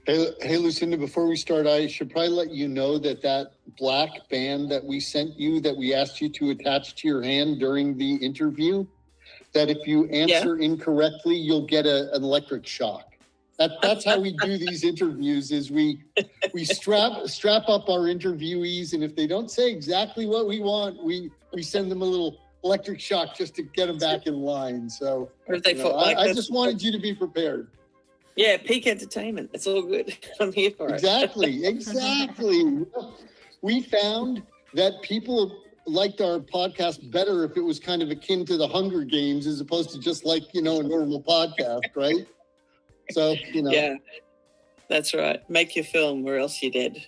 Hey, Lucinda, before we start, I should probably let you know that black band that we sent you, that we asked you to attach to your hand during the interview, that if you answer incorrectly, you'll get an electric shock. That's how we do these interviews, is we strap up our interviewees, and if they don't say exactly what we want, we send them a little electric shock just to get them back in line. So I just wanted you to be prepared. Yeah, peak entertainment. It's all good. I'm here for it. Exactly. We found that people liked our podcast better if it was kind of akin to the Hunger Games as opposed to just like, a normal podcast, right? So, Yeah, that's right. Make your film or else you're dead.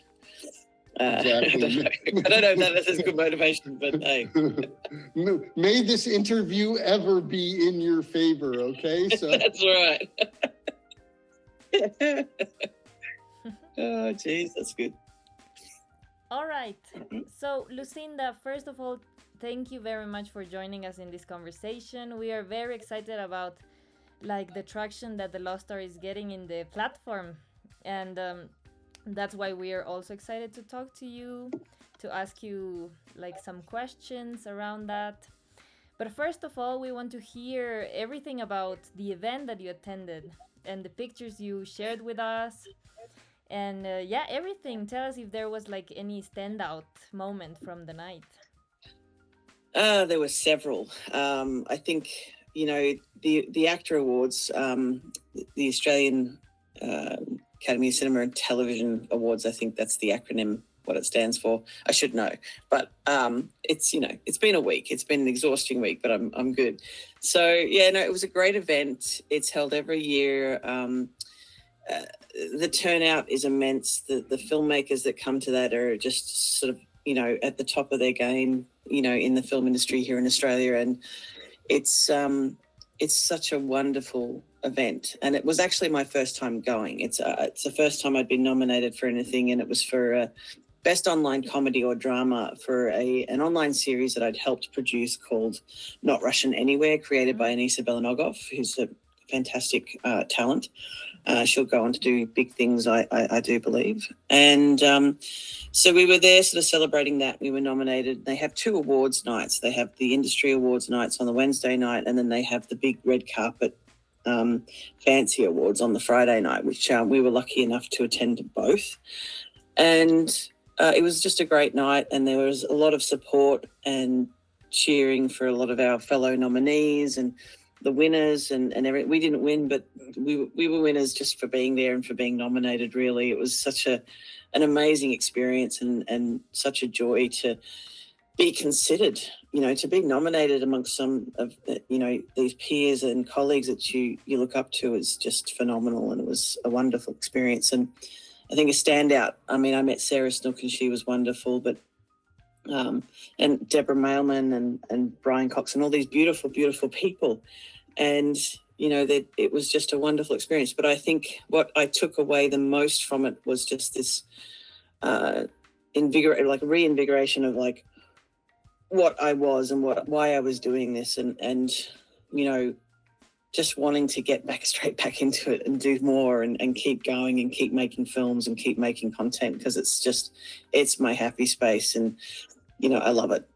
Exactly. I don't know if that's good motivation, but hey. May this interview ever be in your favor, okay? So that's right. Oh, geez, that's good. All right. So, Lucinda, first of all, thank you very much for joining us in this conversation. We are very excited about the traction that The Lost Star is getting in the platform, and that's why we are also excited to talk to you, to ask you some questions around that. But first of all, we want to hear everything about the event that you attended and the pictures you shared with us, and everything. Tell us if there was any standout moment from the night. There were several. I think the AACTA Awards, the Australian Academy of Cinema and Television Awards. I think that's the acronym. What it stands for, I should know, but it's it's been a week. It's been an exhausting week, but I'm good. So it was a great event. It's held every year. The turnout is immense. The filmmakers that come to that are just sort of at the top of their game in the film industry here in Australia, and it's such a wonderful event. And it was actually my first time going. It's the first time I'd been nominated for anything, and it was for Best Online Comedy or Drama for an online series that I'd helped produce called Not Russian Anywhere, created by Anissa Belanogov, who's a fantastic talent. She'll go on to do big things, I do believe. And so we were there sort of celebrating that. We were nominated. They have 2 awards nights. They have the industry awards nights on the Wednesday night, and then they have the big red carpet fancy awards on the Friday night, which we were lucky enough to attend to both. And it was just a great night, and there was a lot of support and cheering for a lot of our fellow nominees and the winners, and we didn't win, but we were winners just for being there and for being nominated. Really, it was such an amazing experience, and such a joy to be considered, to be nominated amongst some of these peers and colleagues that you look up to is just phenomenal, and it was a wonderful experience. And I think a standout, I met Sarah Snook, and she was wonderful, but and Deborah Mailman and Brian Cox and all these beautiful, beautiful people. And, it was just a wonderful experience. But I think what I took away the most from it was just this reinvigoration of what I was and why I was doing this, and just wanting to get straight back into it and do more and keep going and keep making films and keep making content, because it's my happy space, and I love it.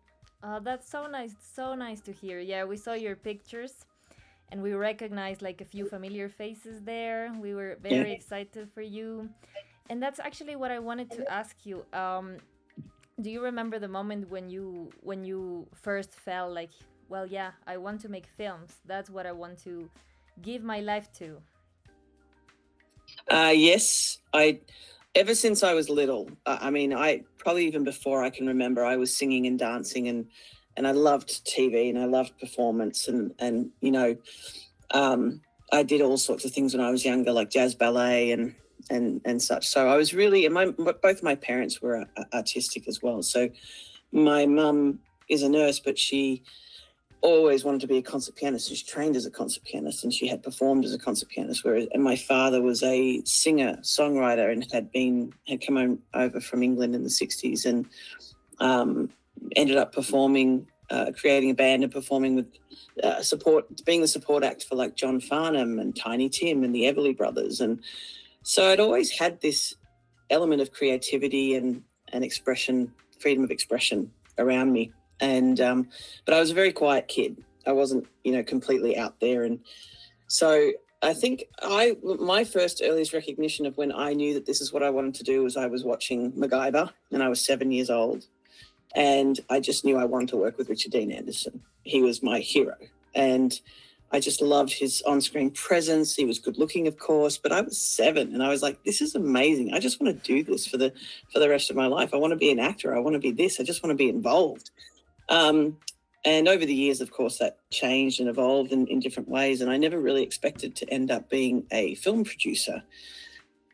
That's so nice to hear. Yeah, we saw your pictures and we recognized a few familiar faces there. We were very excited for you, and that's actually what I wanted to ask you. Do you remember the moment when you first felt I want to make films? That's what I want to give my life to. Yes, ever since I was little. I probably even before I can remember, I was singing and dancing, and I loved TV and I loved performance, and I did all sorts of things when I was younger, like jazz ballet and such. So I was really, and both my parents were artistic as well. So my mum is a nurse, but she always wanted to be a concert pianist, and she trained as a concert pianist, and she had performed as a concert pianist. And my father was a singer songwriter and had come over from England in the 60s, and ended up performing, creating a band and performing with being the support act for John Farnham and Tiny Tim and the Everly Brothers, and So I'd always had this element of creativity and expression, freedom of expression around me. And but I was a very quiet kid. I wasn't, completely out there. And so I think my first earliest recognition of when I knew that this is what I wanted to do was I was watching MacGyver, and I was 7 years old. And I just knew I wanted to work with Richard Dean Anderson. He was my hero. And I just loved his on-screen presence. He was good looking, of course, but I was 7 and I was like, this is amazing. I just want to do this for the rest of my life. I want to be an actor. I want to be this. I just want to be involved. And over the years, of course, that changed and evolved in different ways. And I never really expected to end up being a film producer.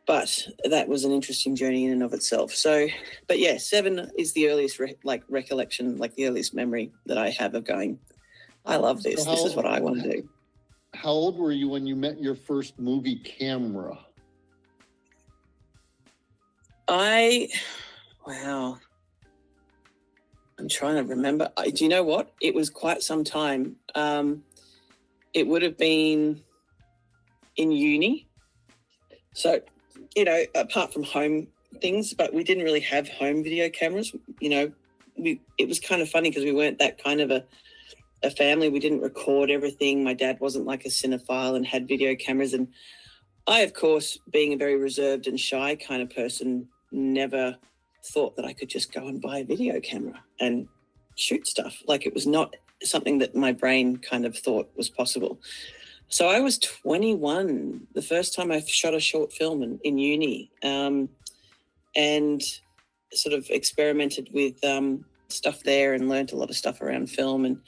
But that was an interesting journey in and of itself. So, but yeah, 7 is the earliest recollection, like the earliest memory that I have of going, I love this. This is what I want to do. How old were you when you met your first movie camera? Wow. I'm trying to remember. Do you know what? It was quite some time. It would have been in uni. So, apart from home things, but we didn't really have home video cameras. It was kind of funny because we weren't that kind of a family. We didn't record everything. My dad wasn't like a cinephile and had video cameras. And I, of course, being a very reserved and shy kind of person, never thought that I could just go and buy a video camera and shoot stuff. Like, it was not something that my brain kind of thought was possible. So I was 21 the first time I shot a short film in uni, and sort of experimented with stuff there and learned a lot of stuff around film and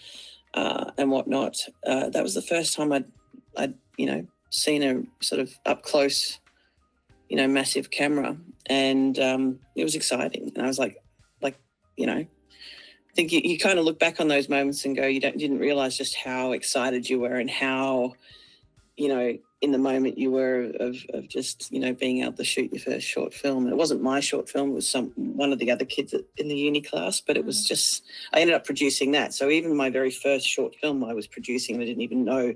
whatnot. That was the first time I'd seen a sort of up close, massive camera, and it was exciting. And I was like, I think you kind of look back on those moments and go, you didn't realize just how excited you were and how, in the moment you were of just, being able to shoot your first short film. And it wasn't my short film, it was one of the other kids in the uni class, but it was just, I ended up producing that. So even my very first short film I was producing, I didn't even know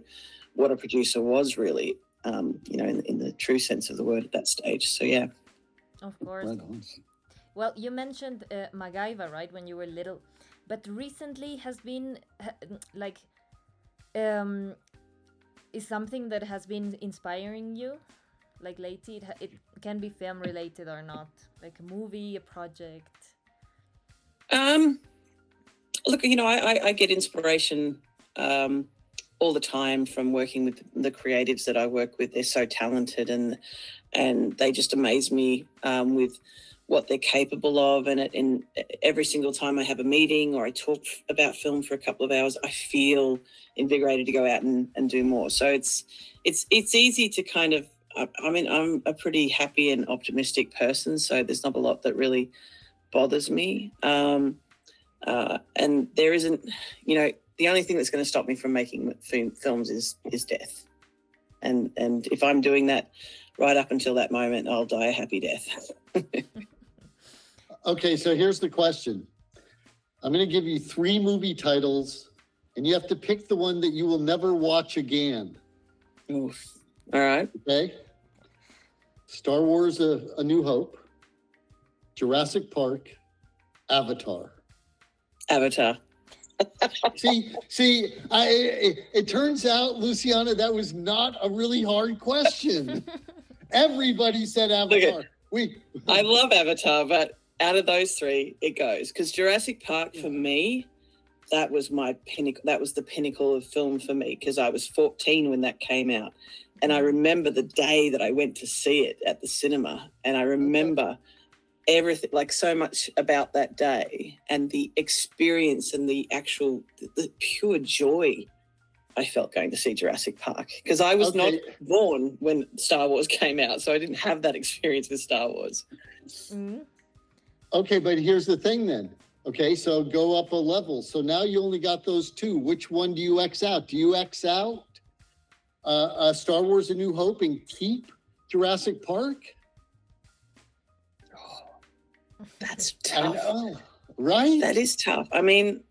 what a producer was really, in the true sense of the word at that stage. So, yeah. Of course. Well, you mentioned MacGyver, right, when you were little, but recently has been is something that has been inspiring you, like lately? It can be film related or not, like a movie, a project. Look, I get inspiration all the time from working with the creatives that I work with. They're so talented and they just amaze me with what they're capable of. And every single time I have a meeting or I talk about film for a couple of hours, I feel invigorated to go out and do more. So it's easy to kind of, I'm a pretty happy and optimistic person, so there's not a lot that really bothers me. And there isn't, the only thing that's going to stop me from making films is death. And if I'm doing that right up until that moment, I'll die a happy death. Okay, so here's the question. I'm going to give you 3 movie titles, and you have to pick the one that you will never watch again. Oof. All right. Okay. Star Wars, A New Hope, Jurassic Park, Avatar. Avatar. It turns out, Luciana, that was not a really hard question. Everybody said Avatar. I love Avatar, but out of those 3, it goes. Because Jurassic Park, for me, that was my pinnacle. That was the pinnacle of film for me, because I was 14 when that came out. And I remember the day that I went to see it at the cinema. And I remember everything, like so much about that day and the experience and the pure joy I felt going to see Jurassic Park, because I was not born when Star Wars came out, so I didn't have that experience with Star Wars. Mm-hmm. Okay, but here's the thing then. Okay, so go up a level. So now you only got those 2. Which one do you X out? Do you X out Star Wars: A New Hope and keep Jurassic Park? That's tough. I know, right? That is tough. I mean,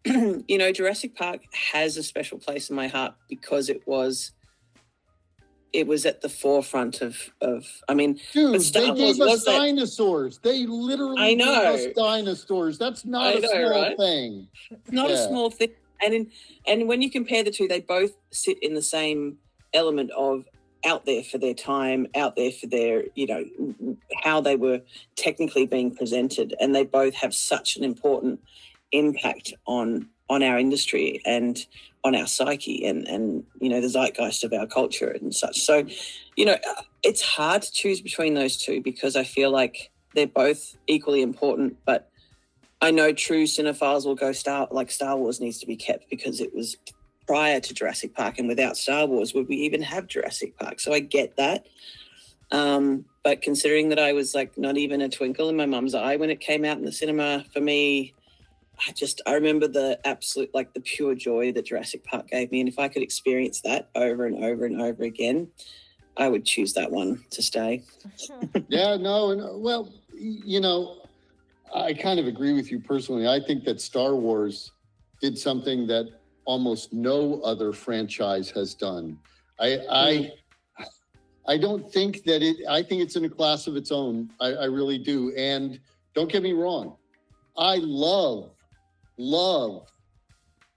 Jurassic Park has a special place in my heart because it was it was at the forefront of I mean, dude, but Star they Wars gave us was that. dinosaurs. They literally I know. gave us dinosaurs. That's not I a know, small right? thing. It's not a Yeah. small thing. And when you compare the two, they both sit in the same element of out there for their time, out there for their, you know, how they were technically being presented. And they both have such an important impact on our industry and on our psyche and you know, the zeitgeist of our culture and such. So, you know, it's hard to choose between those two because I feel like they're both equally important, but I know true cinephiles will go Star Wars needs to be kept because it was prior to Jurassic Park, and without Star Wars, would we even have Jurassic Park? So I get that. But considering that I was like not even a twinkle in my mum's eye when it came out in the cinema, for me, I remember the absolute, like the pure joy that Jurassic Park gave me. And if I could experience that over and over and over again, I would choose that one to stay. Yeah, no, well, you know, I kind of agree with you personally. I think that Star Wars did something that almost no other franchise has done. I don't think that I think it's in a class of its own. I really do. And don't get me wrong, I love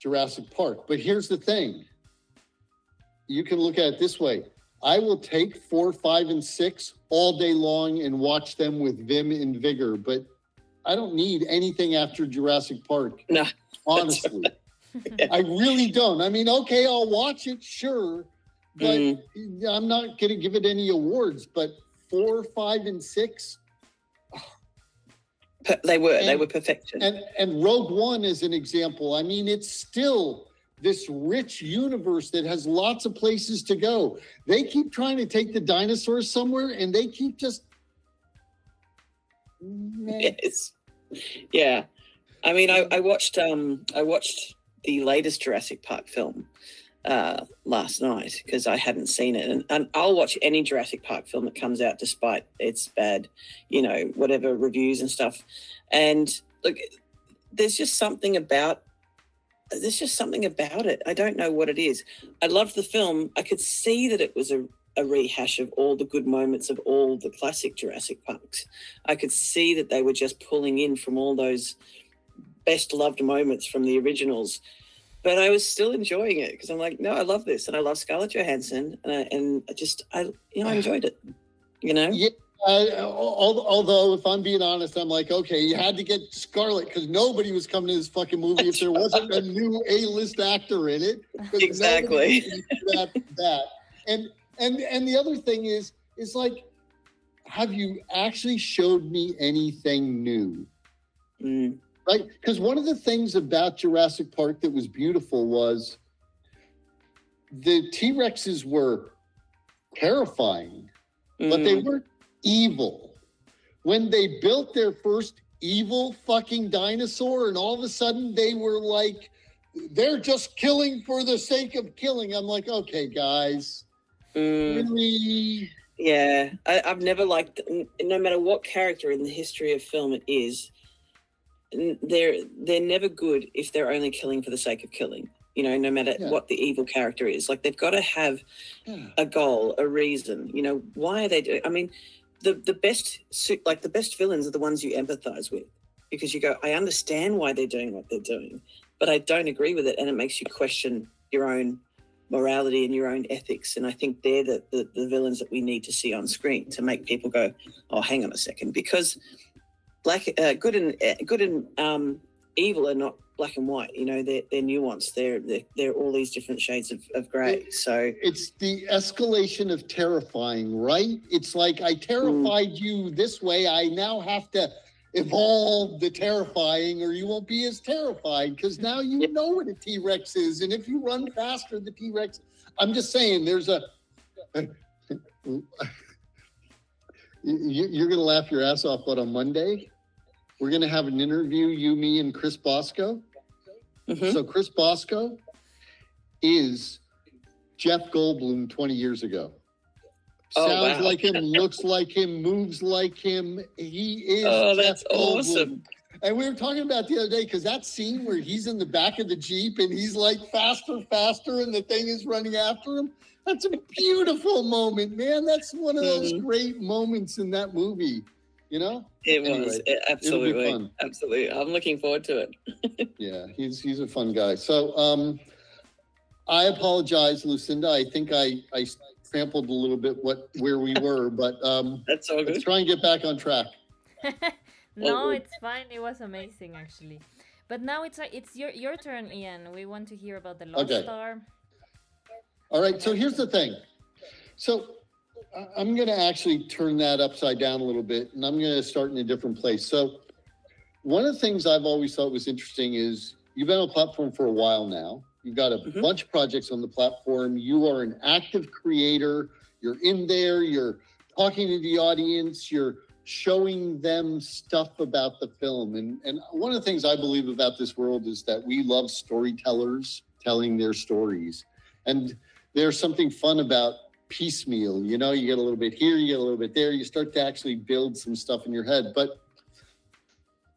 Jurassic Park. But here's the thing. You can look at it this way. I will take 4, 5, and 6 all day long and watch them with vim and vigor. But I don't need anything after Jurassic Park. No, honestly. I really don't. I mean, okay, I'll watch it, sure, but I'm not going to give it any awards. But 4, 5, and 6, they were perfection. And Rogue One is an example. I mean, it's still this rich universe that has lots of places to go. They keep trying to take the dinosaurs somewhere, and they keep just. Yes. Yeah. I mean, I watched the latest Jurassic Park film last night because I hadn't seen it, and I'll watch any Jurassic Park film that comes out despite its bad, you know, whatever reviews and stuff. And look, there's just something about it. I don't know what it is. I loved the film. I could see that it was a rehash of all the good moments of all the classic Jurassic Parks. I could see that they were just pulling in from all those best loved moments from the originals, but I was still enjoying it because I'm like, no, I love this, and I love Scarlett Johansson, and I enjoyed it. You know. Yeah. Although, if I'm being honest, I'm like, okay, you had to get Scarlett because nobody was coming to this fucking movie if there wasn't a new A-list actor in it. Exactly. That. And the other thing is like, have you actually showed me anything new? Right? Because one of the things about Jurassic Park that was beautiful was the T-Rexes were terrifying, but they weren't evil. When they built their first evil fucking dinosaur and all of a sudden they were like, they're just killing for the sake of killing. I'm like, okay, guys. Really? Yeah. I've never liked, no matter what character in the history of film it is, they're never good if they're only killing for the sake of killing. You know, no matter what the evil character is, like they've got to have a goal, a reason. You know, why are they doing? I mean, the best villains are the ones you empathize with, because you go, I understand why they're doing what they're doing, but I don't agree with it, and it makes you question your own morality and your own ethics. And I think they're the villains that we need to see on screen to make people go, oh, hang on a second, because good and evil are not black and white. You know, they're nuanced. They're all these different shades of grey. So it's the escalation of terrifying, right? It's like, I terrified you this way. I now have to evolve the terrifying, or you won't be as terrified because now you know what a T-Rex is. And if you run faster, the T-Rex. I'm just saying, there's a. You're going to laugh your ass off, but on Monday, we're going to have an interview, you, me, and Chris Bosco. So Chris Bosco is Jeff Goldblum 20 years ago. Sounds like him, looks like him, moves like him. He is that's Jeff Goldblum. Awesome. And we were talking about the other day, because that scene where he's in the back of the Jeep and he's like faster, and the thing is running after him. That's a beautiful moment, man. That's one of those great moments in that movie, you know? It was. Absolutely. It'll be fun. Absolutely. I'm looking forward to it. Yeah, he's a fun guy. So I apologize, Lucinda. I think I trampled a little bit where we were, but that's all good. Let's try and get back on track. No, it's fine. It was amazing, actually. But now it's your turn, Ian. We want to hear about the Lost Star. All right. So here's the thing. So I'm going to actually turn that upside down a little bit, and I'm going to start in a different place. So one of the things I've always thought was interesting is you've been on a platform for a while now. You've got a bunch of projects on the platform. You are an active creator. You're in there. You're talking to the audience. You're showing them stuff about the film. And one of the things I believe about this world is that we love storytellers telling their stories. And there's something fun about piecemeal. You know, you get a little bit here, you get a little bit there. You start to actually build some stuff in your head. But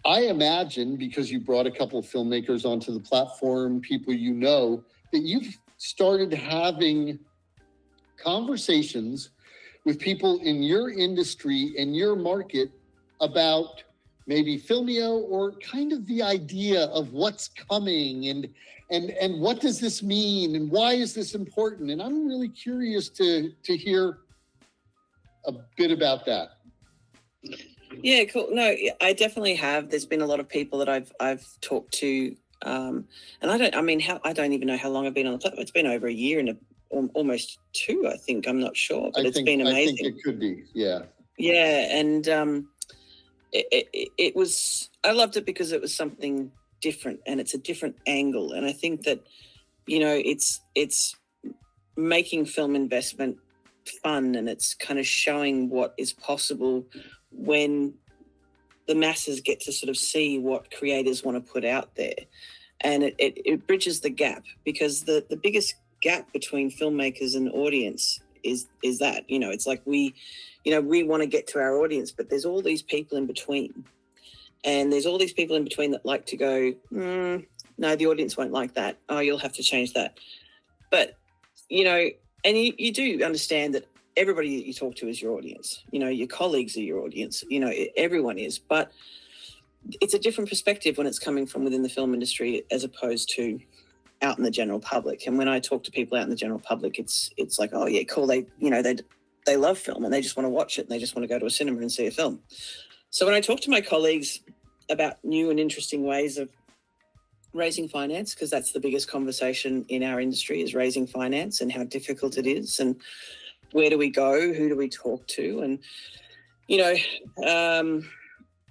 I imagine, because you brought a couple of filmmakers onto the platform, people you know, that you've started having conversations with people in your industry and your market about maybe Filmio, or kind of the idea of what's coming and what does this mean and why is this important? And I'm really curious to hear a bit about that. Yeah, cool. No, I definitely have. There's been a lot of people that I've talked to, and I don't even know how long I've been on the platform. It's been over a year and almost 2, I think. I'm not sure, but it's been amazing. I think it could be, yeah. Yeah, and it was. I loved it because it was something different, and it's a different angle. And I think that, you know, it's making film investment fun, and it's kind of showing what is possible when the masses get to sort of see what creators want to put out there. And it bridges the gap, because the biggest gap between filmmakers and audience is that, you know, it's like we want to get to our audience, but there's all these people in between. And there's all these people in between that like to go, no, the audience won't like that. Oh, you'll have to change that. But, you know, and you do understand that everybody that you talk to is your audience. You know, your colleagues are your audience. You know, everyone is. But it's a different perspective when it's coming from within the film industry as opposed to out in the general public. And when I talk to people out in the general public, it's like, oh yeah, cool. They love film and they just want to watch it and they just want to go to a cinema and see a film. So when I talk to my colleagues about new and interesting ways of raising finance, because that's the biggest conversation in our industry, is raising finance and how difficult it is, and where do we go, who do we talk to, and you know,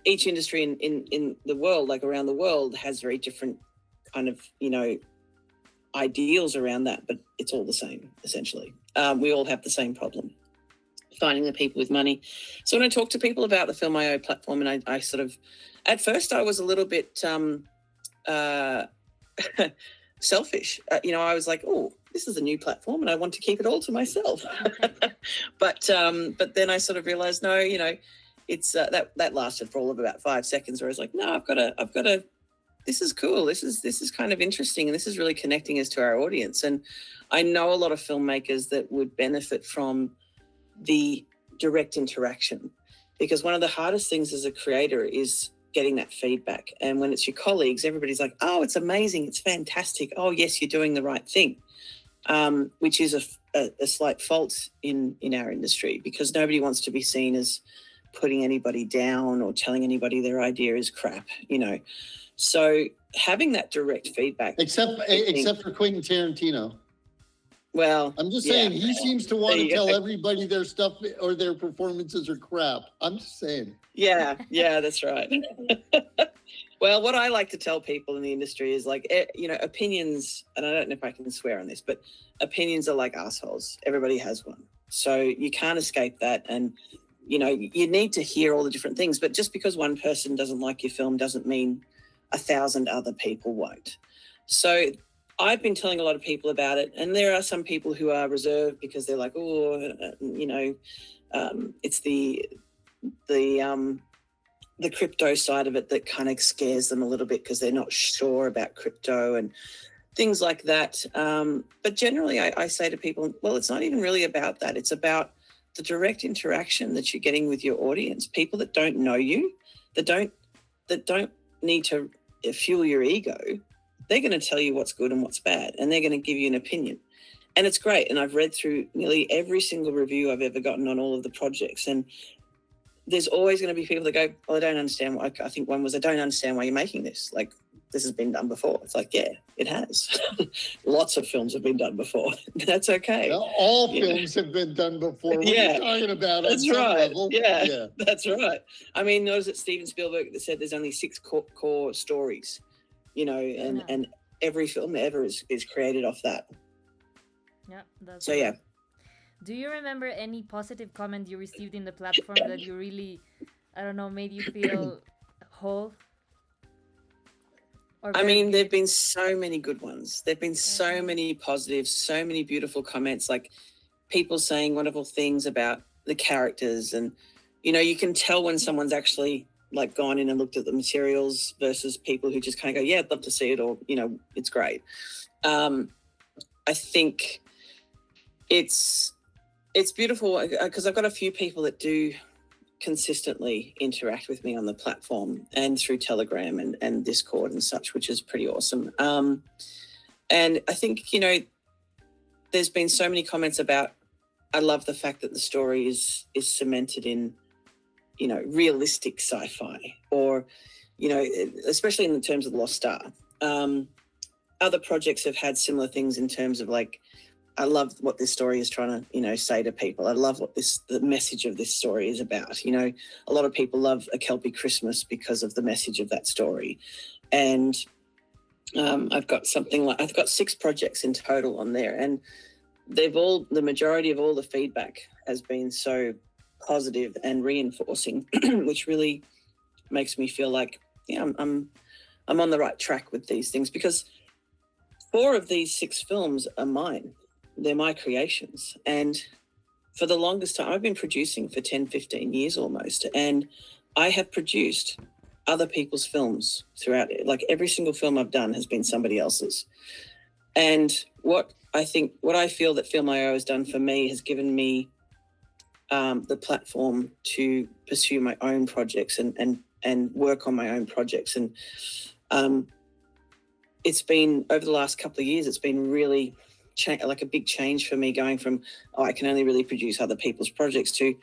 each industry in the world, like around the world, has very different kind of, you know, ideals around that, but it's all the same essentially. We all have the same problem, finding the people with money. So when I talk to people about the Film.io platform, and I sort of, at first I was a little bit selfish. You know, I was like, oh, this is a new platform and I want to keep it all to myself. But then I sort of realized, no, you know, it's that lasted for all of about 5 seconds, where I was like, no, I've got to, this is cool. This is kind of interesting. And this is really connecting us to our audience. And I know a lot of filmmakers that would benefit from the direct interaction, because one of the hardest things as a creator is getting that feedback. And when it's your colleagues, everybody's like, oh, it's amazing. It's fantastic. Oh yes, you're doing the right thing. Which is a slight fault in our industry, because nobody wants to be seen as putting anybody down or telling anybody their idea is crap, you know. So having that direct feedback, except for Quentin Tarantino. Well, I'm just saying, he seems to want to tell everybody their stuff or their performances are crap. I'm just saying. Yeah, that's right. Well, what I like to tell people in the industry is, like, you know, opinions, and I don't know if I can swear on this, but opinions are like assholes. Everybody has one. So you can't escape that. And, you know, you need to hear all the different things. But just because one person doesn't like your film doesn't mean 1,000 other people won't. So I've been telling a lot of people about it. And there are some people who are reserved because they're like, oh, you know, it's the crypto side of it that kind of scares them a little bit, because they're not sure about crypto. And things like that. But generally I say to people, well, it's not even really about that. It's about the direct interaction that you're getting with your audience, people that don't know you, that don't need to fuel your ego. They're going to tell you what's good and what's bad, and they're going to give you an opinion. And it's great. And I've read through nearly every single review I've ever gotten on all of the projects. And there's always going to be people that go, well, I don't understand. I think one was, I don't understand why you're making this. Like, this has been done before. It's like, yeah, it has. Lots of films have been done before. That's okay. Well, all films have been done before. What are you talking about? That's right. Yeah, that's right. I mean, notice that Steven Spielberg that said there's only 6 core stories, and every film ever is created off that. Yeah. That's so, yeah. Do you remember any positive comment you received in the platform that you really, I don't know, made you feel whole? I mean, there've been so many good ones. There've been so many positives, so many beautiful comments, like people saying wonderful things about the characters. And, you can tell when someone's actually like gone in and looked at the materials versus people who just kind of go, yeah, I'd love to see it, or, it's great. I think it's beautiful because I've got a few people that do consistently interact with me on the platform and through Telegram and Discord and such, which is pretty awesome. And I think, there's been so many comments about, I love the fact that the story is cemented in, realistic sci-fi, or, especially in the terms of The Lost Star. Other projects have had similar things in terms of like, I love what this story is trying to, say to people. I love what the message of this story is about. A lot of people love A Kelpie Christmas because of the message of that story. And I've got 6 projects in total on there, and the majority of all the feedback has been so positive and reinforcing, which really makes me feel like, I'm on the right track with these things, because 4 of these 6 films are mine. They're my creations. And for the longest time, I've been producing for 10, 15 years almost. And I have produced other people's films throughout it. Like every single film I've done has been somebody else's. And what I feel that Film.io has done for me has given me the platform to pursue my own projects and work on my own projects. And it's been, over the last couple of years, it's been really like a big change for me, going from, I can only really produce other people's projects to,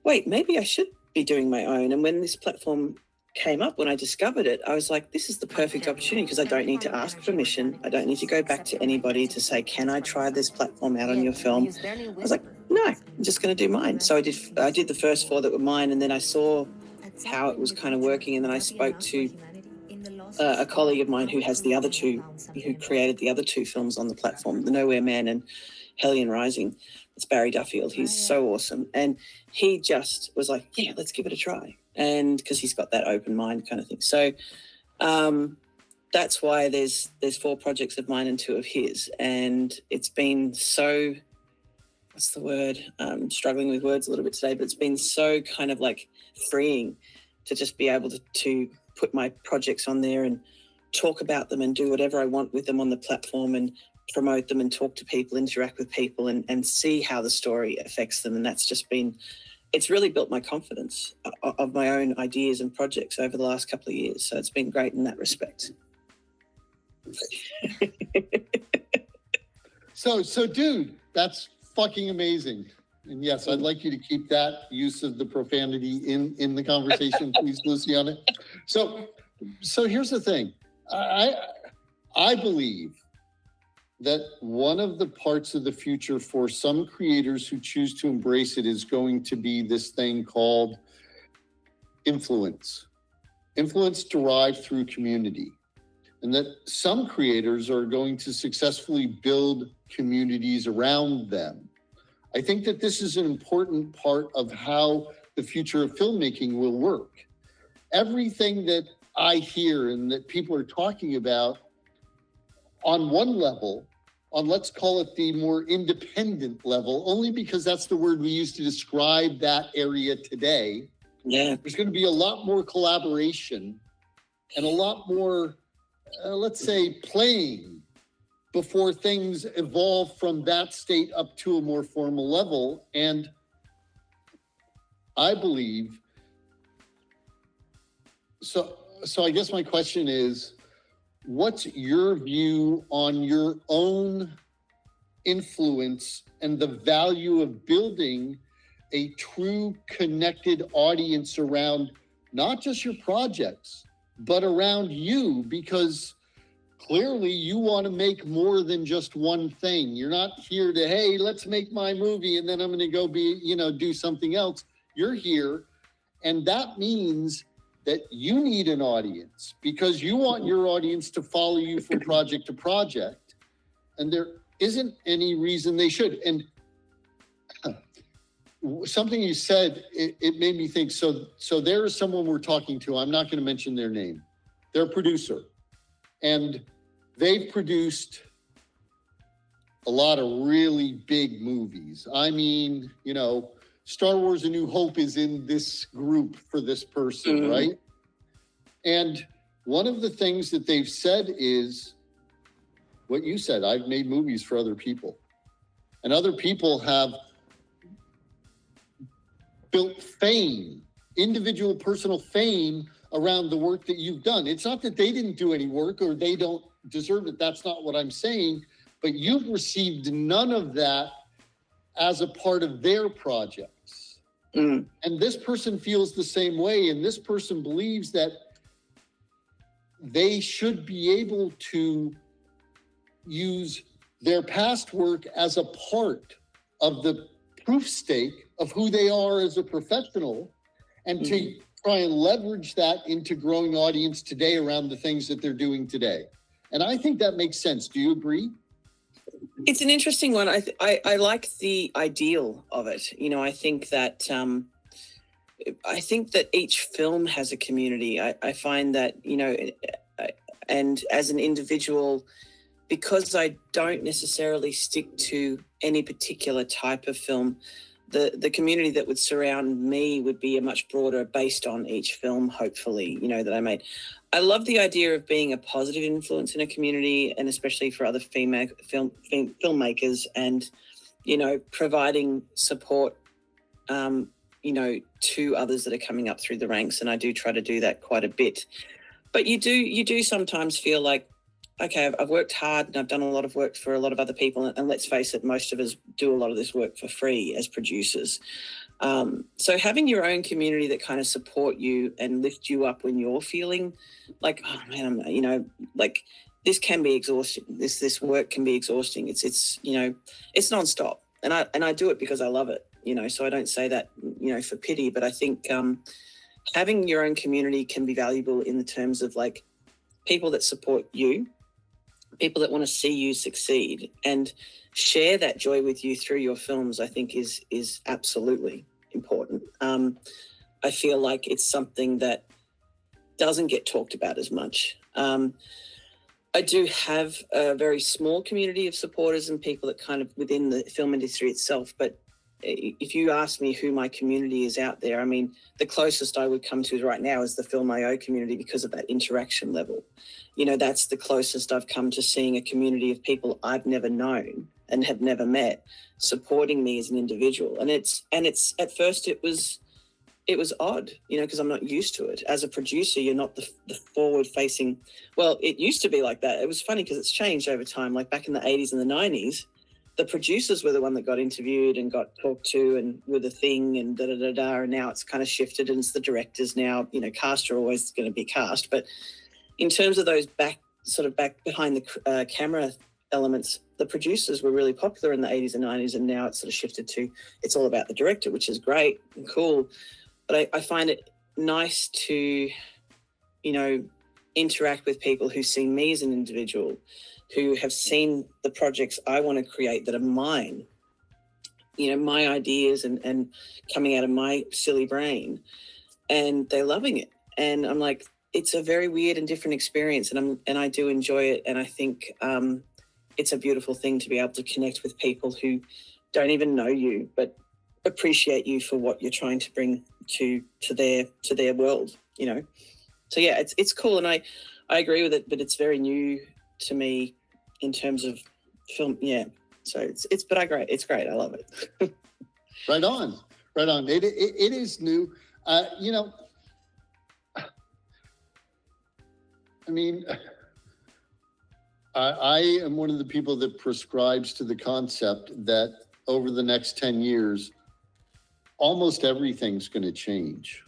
wait, maybe I should be doing my own. And when this platform came up, when I discovered it, I was like, this is the perfect opportunity, because I don't need to ask permission. I don't need to go back to anybody to say, can I try this platform out on your film? I was like, no, I'm just going to do mine. So I did the first 4 that were mine, and then I saw how it was kind of working, and then I spoke to a colleague of mine who has who created the other 2 films on the platform, The Nowhere Man and Hellion Rising. It's Barry Duffield. He's so awesome. And he just was like, yeah, let's give it a try. And because he's got that open mind kind of thing. So that's why there's 4 projects of mine and 2 of his. And it's been so, what's the word? I'm struggling with words a little bit today, but it's been so kind of like freeing to just be able to put my projects on there and talk about them and do whatever I want with them on the platform and promote them and talk to people, interact with people and see how the story affects them. And that's just been, it's really built my confidence of my own ideas and projects over the last couple of years. So it's been great in that respect. So dude, that's fucking amazing. And yes, I'd like you to keep that use of the profanity in the conversation, please, Luciana. So here's the thing. I believe that one of the parts of the future for some creators who choose to embrace it is going to be this thing called influence. Influence derived through community. And that some creators are going to successfully build communities around them. I think that this is an important part of how the future of filmmaking will work. Everything that I hear and that people are talking about on one level, on let's call it the more independent level, only because that's the word we use to describe that area today. Yeah. There's going to be a lot more collaboration and a lot more let's say, playing before things evolve from that state up to a more formal level. And I believe, so I guess my question is, what's your view on your own influence and the value of building a true connected audience around not just your projects, but around you? Because clearly you want to make more than just one thing. You're not here to, hey, let's make my movie and then I'm going to go do something else. You're here. And that means that you need an audience because you want your audience to follow you from project to project. And there isn't any reason they should. And something you said, it made me think, so there is someone we're talking to. I'm not going to mention their name. They're a producer. And they've produced a lot of really big movies. I mean, Star Wars: A New Hope is in this group for this person, right? And one of the things that they've said is what you said. I've made movies for other people. And other people have built fame, individual personal fame around the work that you've done. It's not that they didn't do any work or they don't deserve it. That's not what I'm saying. But you've received none of that as a part of their projects. And this person feels the same way. And this person believes that they should be able to use their past work as a part of the proof stake of who they are as a professional, and to try and leverage that into growing audience today around the things that they're doing today. And I think that makes sense. Do you agree? It's an interesting one. I like the ideal of it. I think that each film has a community. I find that, and as an individual, because I don't necessarily stick to any particular type of film, the community that would surround me would be a much broader based on each film, hopefully, that I made. I love the idea of being a positive influence in a community, and especially for other filmmakers, and, providing support, to others that are coming up through the ranks. And I do try to do that quite a bit. But you do sometimes feel like, okay, I've worked hard and I've done a lot of work for a lot of other people. And let's face it, most of us do a lot of this work for free as producers. So having your own community that kind of support you and lift you up when you're feeling like, oh man, this can be exhausting. This work can be exhausting. It's nonstop. And I do it because I love it, so I don't say that, for pity, but I think having your own community can be valuable in the terms of like people that support you, people that want to see you succeed and share that joy with you through your films, I think is absolutely important. I feel like it's something that doesn't get talked about as much. I do have a very small community of supporters and people that kind of within the film industry itself, but if you ask me who my community is out there, I mean, the closest I would come to right now is the Film.io community because of that interaction level. That's the closest I've come to seeing a community of people I've never known and have never met supporting me as an individual. And it's at first it was odd, because I'm not used to it. As a producer, you're not the forward facing. Well, it used to be like that. It was funny because it's changed over time. Like back in the 80s and the 90s, the producers were the one that got interviewed and got talked to and were the thing and and now it's kind of shifted and it's the directors now. Cast are always going to be cast, but in terms of those back behind the camera elements, the producers were really popular in the 80s and 90s, and now it's sort of shifted to it's all about the director, which is great and cool. But I find it nice to, interact with people who see me as an individual, who have seen the projects I want to create that are mine, my ideas and coming out of my silly brain, and they're loving it. And I'm like, it's a very weird and different experience, and I do enjoy it. And I think it's a beautiful thing to be able to connect with people who don't even know you, but appreciate you for what you're trying to bring to their world, So yeah, it's cool. And I I agree with it, but it's very new to me in terms of film. Yeah. So but I agree. It's great. I love it. Right on. It is new. You know, I mean, I am one of the people that prescribes to the concept that over the next 10 years, almost everything's going to change.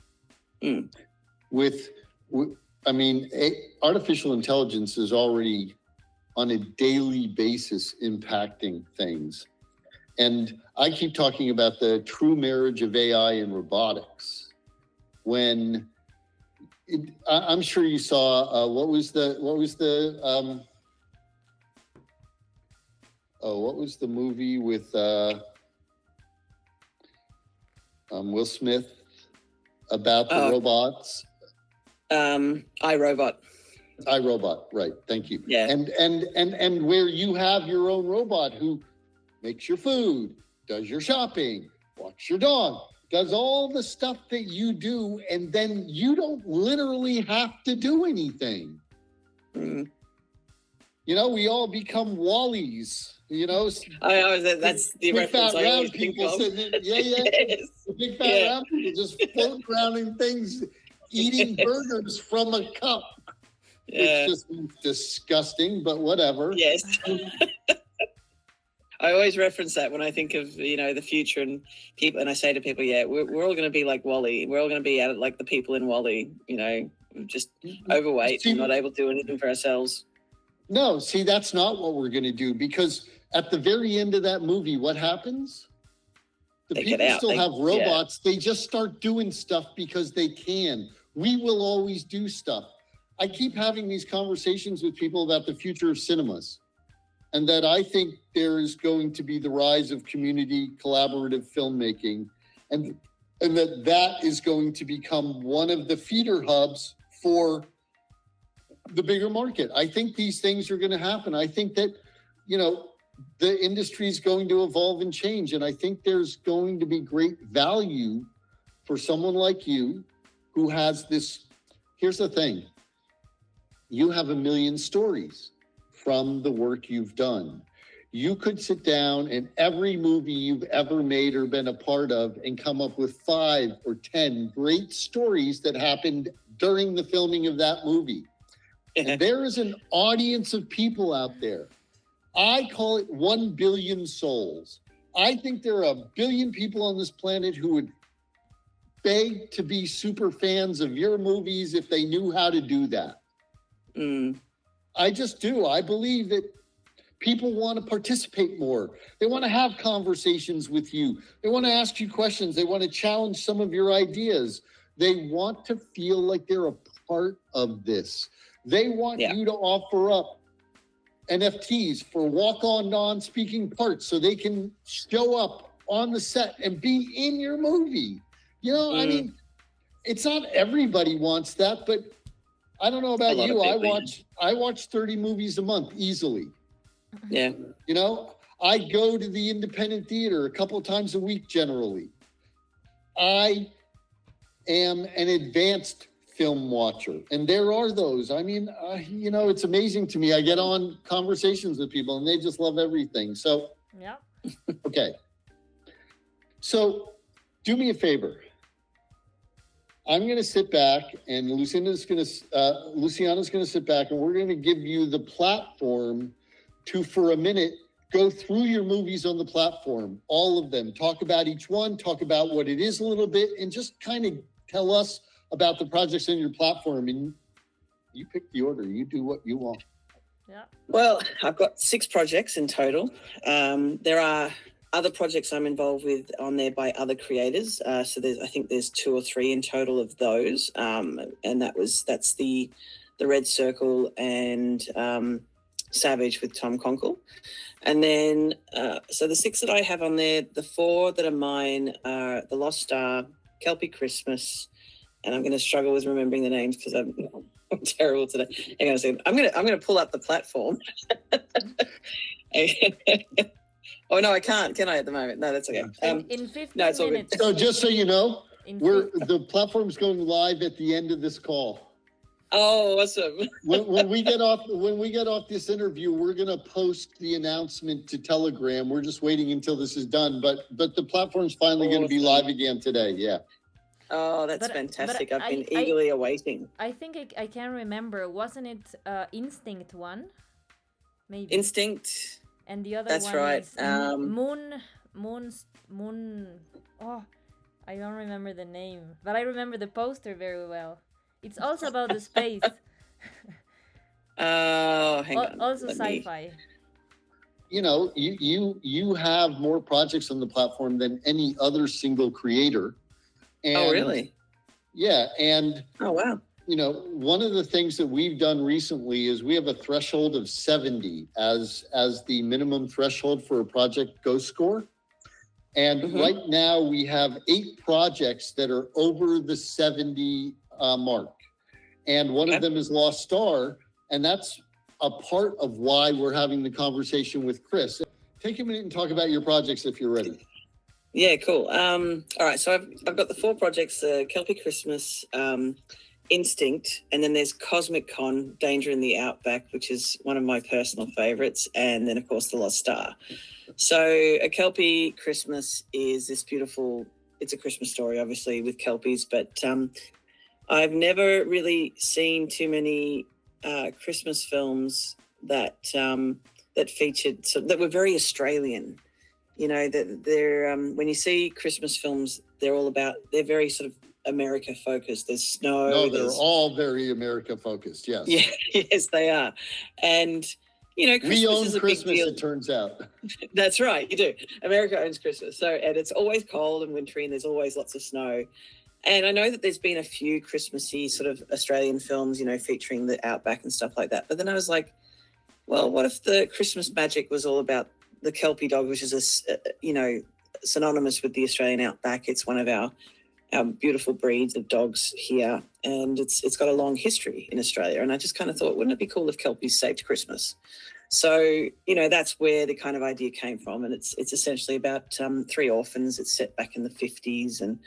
I mean, artificial intelligence is already on a daily basis impacting things. And I keep talking about the true marriage of AI and robotics. When I'm sure you saw what was the movie with Will Smith about the robots? iRobot. iRobot, right? Thank you. Yeah. And where you have your own robot who makes your food, does your shopping, walks your dog, does all the stuff that you do, and then you don't literally have to do anything. Mm. You know, we all become Wall-E's. You know, that's the big reference fat I round always think people of. sitting in, yes. The big fat round people just floating around in things, eating burgers from a cup. Yeah. Which just disgusting, but whatever. Yes. I always reference that when I think of, you know, the future and people, and I say to people, we're all going to be like Wall-E. We're all going to be like the people in Wall-E, you know, just overweight and not able to do anything for ourselves. No, see, that's not what we're going to do, because at the very end of that movie, what happens? The people still have robots. They just start doing stuff because they can. We will always do stuff. I keep having these conversations with people about the future of cinemas, and that I think there is going to be the rise of community collaborative filmmaking, and that is going to become one of the feeder hubs for the bigger market. I think these things are going to happen. I think that, you know, the industry is going to evolve and change, and I think there's going to be great value for someone like you who has this. Here's the thing. You have a million stories from the work you've done. You could sit down and every movie you've ever made or been a part of and come up with 5 or 10 great stories that happened during the filming of that movie. And there is an audience of people out there. I call it 1 billion souls. I think there are 1 billion people on this planet who would beg to be super fans of your movies if they knew how to do that. I just do. I believe that people want to participate more. They want to have conversations with you. They want to ask you questions. They want to challenge some of your ideas. They want to feel like they're a part of this. They want you to offer up NFTs for walk-on non-speaking parts so they can show up on the set and be in your movie. You know, I mean, it's not everybody wants that, but I don't know about you. I watch 30 movies a month easily. Yeah. You know, I go to the independent theater a couple of times a week generally. I am an advanced film watcher, and there are those. I mean, you know, it's amazing to me. I get on conversations with people and they just love everything. So, okay. So do me a favor. I'm going to sit back, and Luciana's going to sit back, and we're going to give you the platform to, for a minute, go through your movies on the platform, all of them. Talk about each one, talk about what it is a little bit, and just kind of tell us about the projects on your platform. And you pick the order. You do what you want. Yeah. Well, I've got 6 projects in total. There are other projects I'm involved with on there by other creators. So I think there's 2 or 3 in total of those. And that's the Red Circle and Savage with Tom Conkle. And then, so the 6 that I have on there, the 4 that are mine are The Lost Star, Kelpie Christmas, and I'm going to struggle with remembering the names because I'm terrible today. Hang on a second. I'm going to pull up the platform. Oh, no, I can't. Can I at the moment? No, that's okay. In 15 no, it's all minutes. good. So just so you know, the platform's going live at the end of this call. Oh, awesome. when we get off this interview, we're gonna post the announcement to Telegram. We're just waiting until this is done, but the platform's finally gonna be live again today. Yeah. Oh, that's fantastic. I've been eagerly awaiting. I think I can remember. Wasn't it Instinct one? Maybe. Instinct. And the other that's one right. is Moon. Oh, I don't remember the name, but I remember the poster very well. It's also about the space. Oh, hang on. Also sci-fi. You know, you have more projects on the platform than any other single creator. And, oh, really? Yeah, and oh, wow. You know, one of the things that we've done recently is we have a threshold of 70 as the minimum threshold for a project Ghost score. And right now we have 8 projects that are over the 70 mark. And one of them is Lost Star. And that's a part of why we're having the conversation with Chris. Take a minute and talk about your projects if you're ready. Yeah, cool. All right, so I've got the 4 projects, Kelpie Christmas, Instinct, and then there's Cosmic Con, Danger in the Outback, which is one of my personal favorites, and then, of course, The Lost Star. So A Kelpie Christmas is this beautiful, it's a Christmas story, obviously, with Kelpies, but I've never really seen too many Christmas films that featured, that were very Australian. You know, that they're when you see Christmas films, they're very sort of America focused. There's snow. No, they're all very America focused. Yes. Yeah, yes, they are. And you know, Christmas we own is a Christmas. big deal. It turns out. That's right, you do. America owns Christmas. So, and it's always cold and wintry, and there's always lots of snow. And I know that there's been a few Christmassy sort of Australian films, you know, featuring the outback and stuff like that. But then I was like, well, what if the Christmas magic was all about the Kelpie dog, which is synonymous with the Australian outback. It's one of our beautiful breeds of dogs here, and it's got a long history in Australia. And I just kind of thought, wouldn't it be cool if Kelpies saved Christmas? So, you know, that's where the kind of idea came from. And it's essentially about 3 orphans. It's set back in the 50s and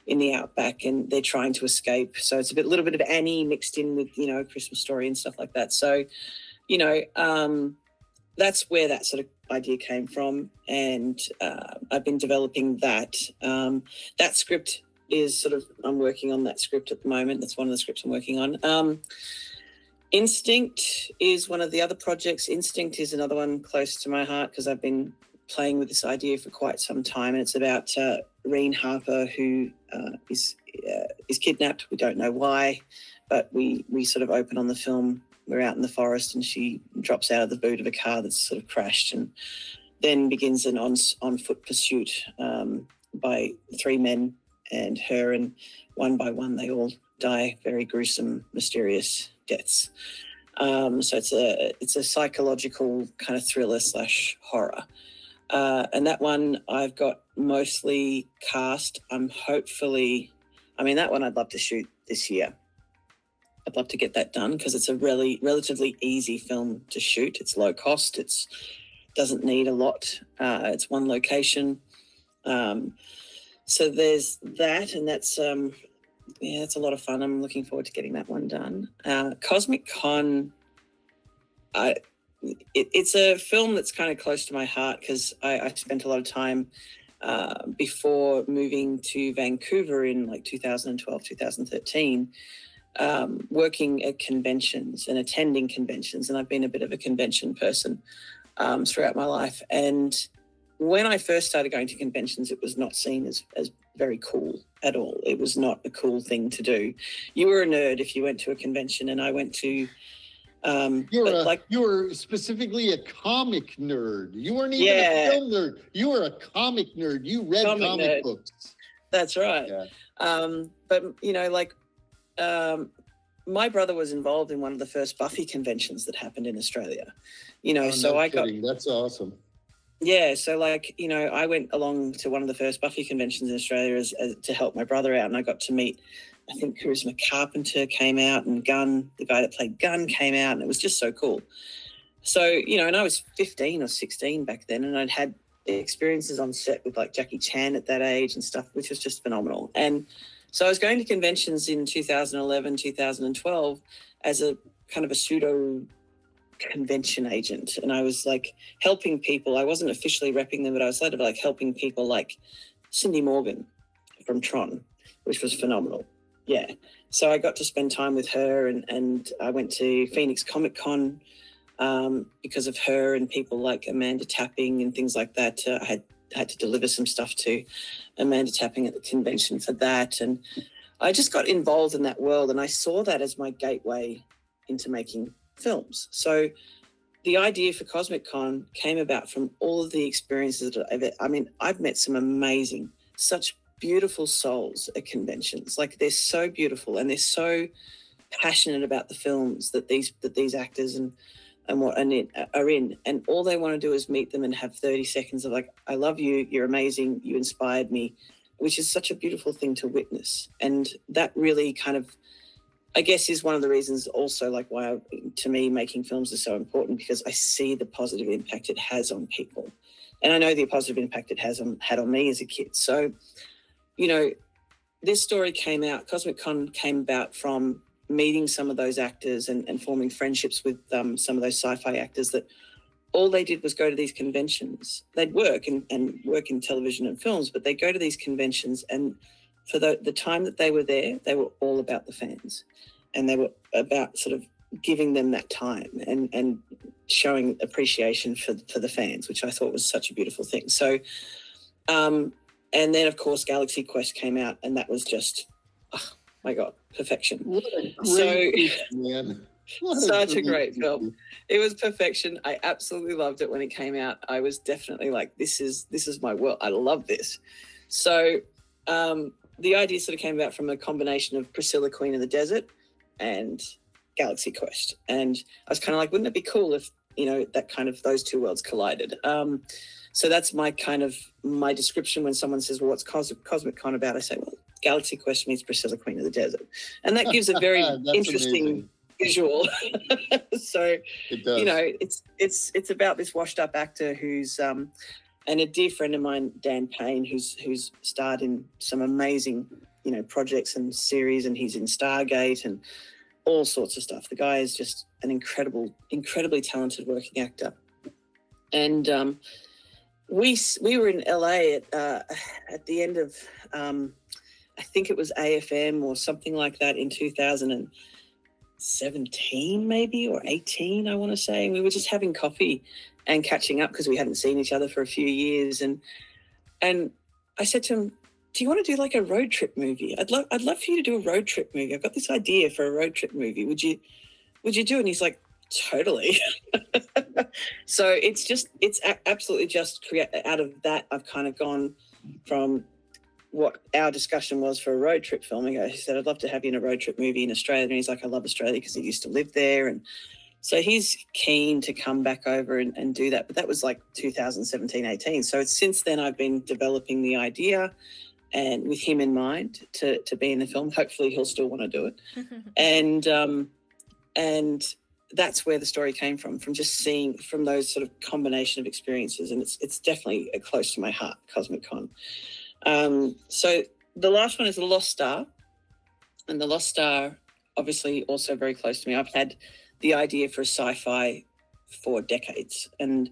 in the outback, and they're trying to escape. So it's a little bit of Annie mixed in with, you know, a Christmas story and stuff like that. So, you know, that's where that sort of idea came from, and I've been developing that. That script is I'm working on that script at the moment. That's one of the scripts I'm working on. Instinct is one of the other projects. Instinct is another one close to my heart because I've been playing with this idea for quite some time, and it's about Reen Harper, who is kidnapped. We don't know why, but we sort of open on the film. We're out in the forest and she drops out of the boot of a car that's sort of crashed, and then begins an on-foot pursuit by 3 men and her, and one by one they all die very gruesome, mysterious deaths. So it's a psychological kind of thriller / horror. And that one I've got mostly cast. That one I'd love to shoot this year. I'd love to get that done because it's a relatively easy film to shoot. It's low cost. It doesn't need a lot. It's one location. So there's that, and that's that's a lot of fun. I'm looking forward to getting that one done. Cosmic Con, it's a film that's kind of close to my heart because I spent a lot of time before moving to Vancouver in like 2012, 2013. Working at conventions and attending conventions, and I've been a bit of a convention person throughout my life. And when I first started going to conventions, it was not seen as very cool at all. It was not a cool thing to do. You were a nerd if you went to a convention, and I went to. You were specifically a comic nerd. You weren't even a film nerd. You were a comic nerd. You read comic books. That's right. Yeah. But you know, like. My brother was involved in one of the first Buffy conventions that happened in Australia, you know, that's awesome. Yeah. So like, you know, I went along to one of the first Buffy conventions in Australia as to help my brother out. And I got to meet, I think Charisma Carpenter came out, and Gunn, the guy that played Gunn, came out, and it was just so cool. So, you know, and I was 15 or 16 back then, and I'd had experiences on set with like Jackie Chan at that age and stuff, which was just phenomenal. And so I was going to conventions in 2011, 2012, as a kind of a pseudo convention agent, and I was like helping people. I wasn't officially repping them, but I was sort of like helping people like Cindy Morgan from Tron, which was phenomenal. Yeah. So I got to spend time with her, and I went to Phoenix Comic Con because of her and people like Amanda Tapping and things like that. I had to deliver some stuff to Amanda Tapping at the convention for that. And I just got involved in that world, and I saw that as my gateway into making films. So the idea for Cosmic Con came about from all of the experiences that I've met some amazing, such beautiful souls at conventions. Like, they're so beautiful and they're so passionate about the films that these actors and what are in, and all they want to do is meet them and have 30 seconds of like, I love you, you're amazing, you inspired me, which is such a beautiful thing to witness. And that really kind of, I guess, is one of the reasons also like why, to me, making films is so important, because I see the positive impact it has on people. And I know the positive impact it had on me as a kid. So, you know, this story came out, Cosmic Con came about from meeting some of those actors and forming friendships with some of those sci-fi actors that all they did was go to these conventions. They'd work and work in television and films, but they'd go to these conventions, and for the time that they were there, they were all about the fans, and they were about sort of giving them that time and showing appreciation for the fans, which I thought was such a beautiful thing. So, and then of course Galaxy Quest came out, and that was just, oh my God, perfection. What a great man. Such a great film. It was perfection. I absolutely loved it when it came out. I was definitely like, this is my world. I love this. So the idea sort of came about from a combination of Priscilla, Queen of the Desert, and Galaxy Quest. And I was kind of like, wouldn't it be cool if, you know, that kind of those two worlds collided? So that's my description when someone says, well, what's Cosmic Con about? I say, well, Galaxy Quest meets Priscilla, Queen of the Desert. And that gives a very interesting amazing visual. So, It does. you know, it's about this washed up actor who's, and a dear friend of mine, Dan Payne, who's starred in some amazing, you know, projects and series, and he's in Stargate and all sorts of stuff. The guy is just an incredibly talented working actor. And we were in LA at the end of, I think it was AFM or something like that in 2017 maybe, or 18, I want to say. And we were just having coffee and catching up because we hadn't seen each other for a few years. And I said to him, do you want to do like a road trip movie? I'd love for you to do a road trip movie. I've got this idea for a road trip movie. Would you do it? And he's like, totally. So it's absolutely just out of that. I've kind of gone from what our discussion was for a road trip filming. He said, I'd love to have you in a road trip movie in Australia. And he's like, I love Australia because he used to live there. And so he's keen to come back over and do that. But that was like 2017, 18. So since then I've been developing the idea, and with him in mind to be in the film. Hopefully he'll still want to do it. And that's where the story came from just seeing from those sort of combination of experiences. And it's definitely close to my heart, Cosmic Con. So the last one is The Lost Star. And The Lost Star, obviously also very close to me. I've had the idea for a sci-fi for decades. And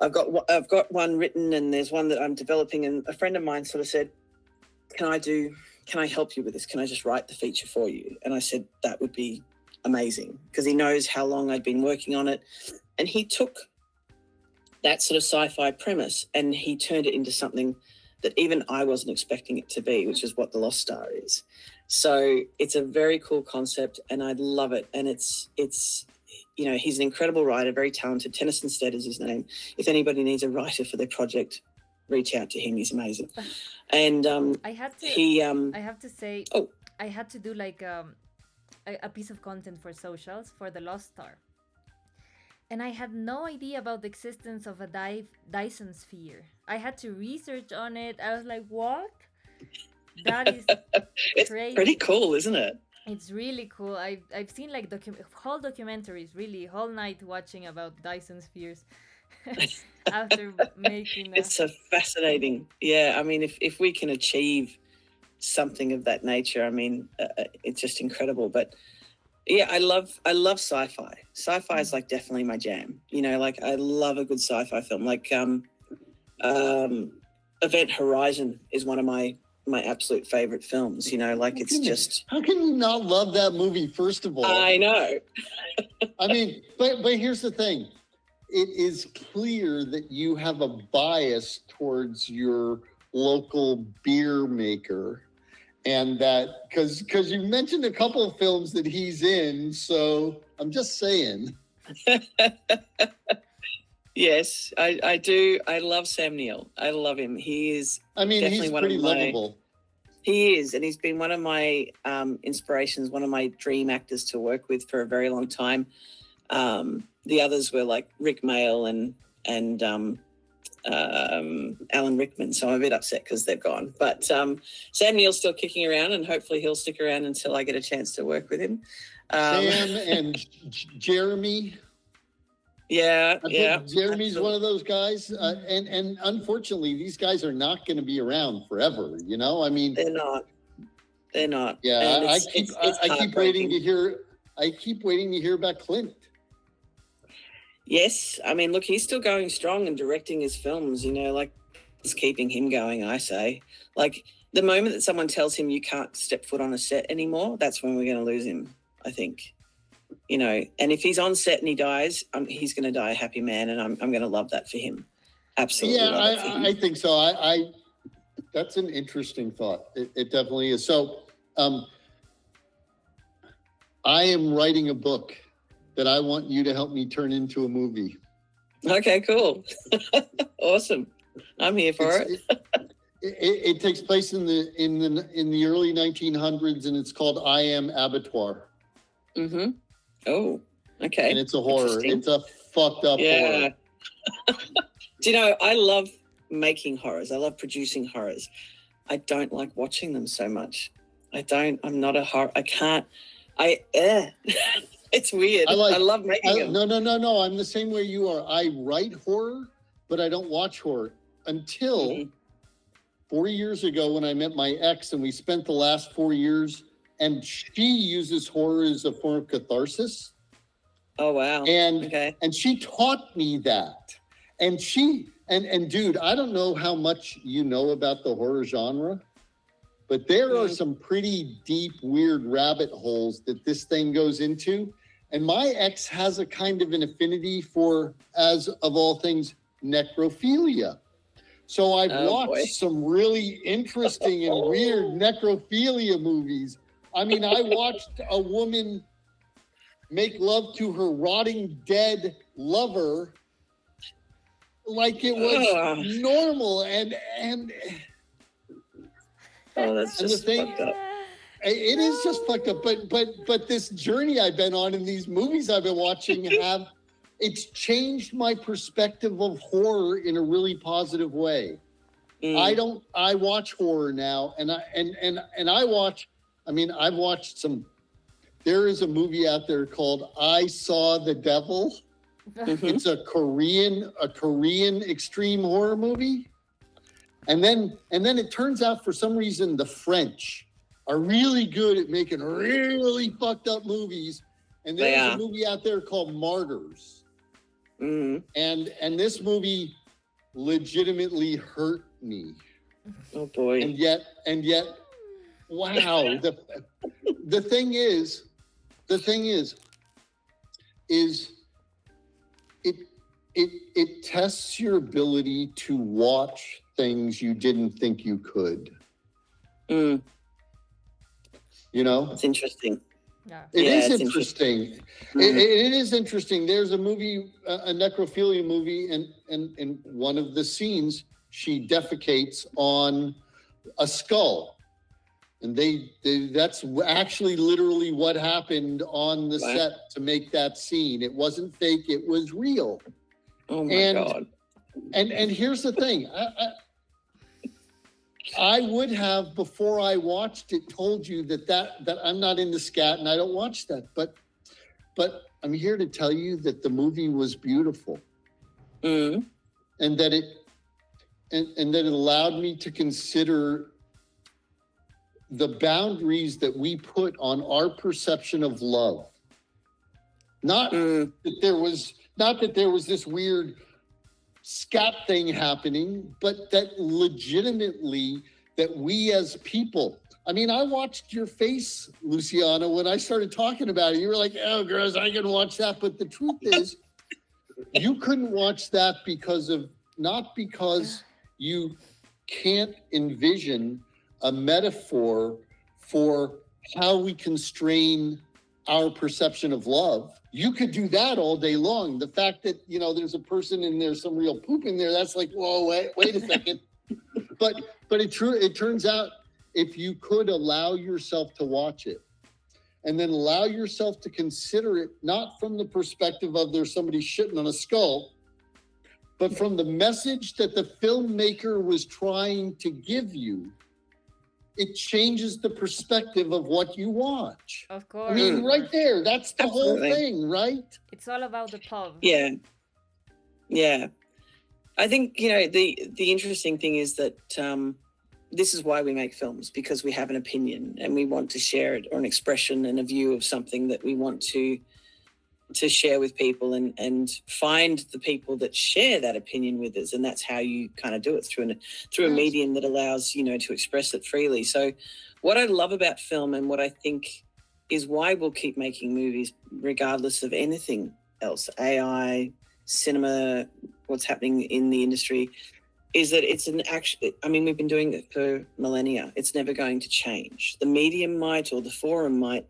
I've got one written, and there's one that I'm developing. And a friend of mine sort of said, can I help you with this? Can I just write the feature for you? And I said, that would be amazing, because he knows how long I'd been working on it. And he took that sort of sci-fi premise and he turned it into something that even I wasn't expecting it to be, which is what The Lost Star is. So it's a very cool concept, and I love it. And it's you know, he's an incredible writer, very talented. Tennyson Stead is his name. If anybody needs a writer for their project, reach out to him. He's amazing. And I have to say, I had to do like a piece of content for socials for The Lost Star. And I had no idea about the existence of a Dyson sphere. I had to research on it. I was like, what? That is it's crazy. Pretty cool, isn't it? It's really cool. I've seen like whole documentaries, really, whole night watching about Dyson spheres after making that. It's so fascinating. Yeah, I mean, if we can achieve something of that nature, I mean, it's just incredible. But Yeah, I love sci-fi. Sci-fi is like definitely my jam. You know, like I love a good sci-fi film. Like Event Horizon is one of my absolute favorite films. You know, like it's just. How can you not love that movie? First of all, I know. I mean, but here's the thing. It is clear that you have a bias towards your local beer maker, and that because you mentioned a couple of films that he's in, so I'm just saying. Yes, I do. I love Sam Neill. I love him. He is. I mean, definitely he's one pretty of my, lovable. He is, and he's been one of my inspirations, one of my dream actors to work with for a very long time. The others were like Rick Mayall and Alan Rickman, so I'm a bit upset because they've gone. But Sam Neill's still kicking around, and hopefully he'll stick around until I get a chance to work with him. Sam and Jeremy. Yeah, yeah. Jeremy's absolutely. one of those guys, and unfortunately, these guys are not going to be around forever. You know, I mean, They're not. Yeah, And I keep waiting to hear. I keep waiting to hear about Clint. Yes, I mean, look, he's still going strong and directing his films. You know, like it's keeping him going. I say, like the moment that someone tells him you can't step foot on a set anymore, that's when we're going to lose him. I think. You know, and if he's on set and he dies, he's going to die a happy man, and I'm going to love that for him. Absolutely. Yeah, I think so. I that's an interesting thought. It definitely is. So, I am writing a book that I want you to help me turn into a movie. Okay, cool. Awesome. I'm here for it. It takes place in the early 1900s, and it's called I Am Abattoir. Mm-hmm. Oh, okay. And it's a horror. It's a fucked up horror. Do you know, I love making horrors. I love producing horrors. I don't like watching them so much. I'm not a horror. I can't. It's weird. I love making them. No. I'm the same way you are. I write horror, but I don't watch horror until 4 years ago when I met my ex, and we spent the last 4 years. And she uses horror as a form of catharsis. Oh wow! And she taught me that. And dude, I don't know how much you know about the horror genre, but there are some pretty deep, weird rabbit holes that this thing goes into. And my ex has a kind of an affinity for, as of all things, necrophilia. So I've watched some really interesting and weird necrophilia movies. I mean, I watched a woman make love to her rotting dead lover like it was normal, and that's just fucked up. It is just fucked up. But this journey I've been on in these movies I've been watching it's changed my perspective of horror in a really positive way. I watch horror now, and I watch. I mean, I've watched some. There is a movie out there called I Saw the Devil. It's a Korean extreme horror movie. And then it turns out for some reason the French are really good at making really fucked up movies. And there's a movie out there called Martyrs. And this movie legitimately hurt me. Oh boy. And yet wow. The thing is it tests your ability to watch things you didn't think you could. You know? It's interesting. Yeah. It is interesting. It is interesting. There's a movie, a necrophilia movie, and in one of the scenes, she defecates on a skull. And that's actually literally what happened on the set to make that scene. It wasn't fake, it was real. Oh my God. And here's the thing. I would have, before I watched it, told you that I'm not into scat and I don't watch that. But I'm here to tell you that the movie was beautiful. And that it allowed me to consider the boundaries that we put on our perception of love. Not that there was this weird scat thing happening, but that legitimately that we as people, I mean, I watched your face, Luciana, when I started talking about it. You were like, oh, girls, I can watch that. But the truth is, you couldn't watch that not because you can't envision a metaphor for how we constrain our perception of love. You could do that all day long. The fact that, there's a person in there, some real poop in there, that's like, whoa, wait a second. But it turns out, if you could allow yourself to watch it and then allow yourself to consider it, not from the perspective of there's somebody shitting on a skull, but from the message that the filmmaker was trying to give you, it changes the perspective of what you watch. Of course. I mean, right there, that's the Absolutely. whole thing, right? It's all about the pub. Yeah. Yeah. I think, the interesting thing is that this is why we make films, because we have an opinion and we want to share it, or an expression and a view of something that we want to share with people, and find the people that share that opinion with us. And that's how you kind of do it, through a medium that allows, to express it freely. So what I love about film, and what I think is why we'll keep making movies regardless of anything else, AI, cinema, what's happening in the industry, is that it's we've been doing it for millennia. It's never going to change. The medium might, or the forum might,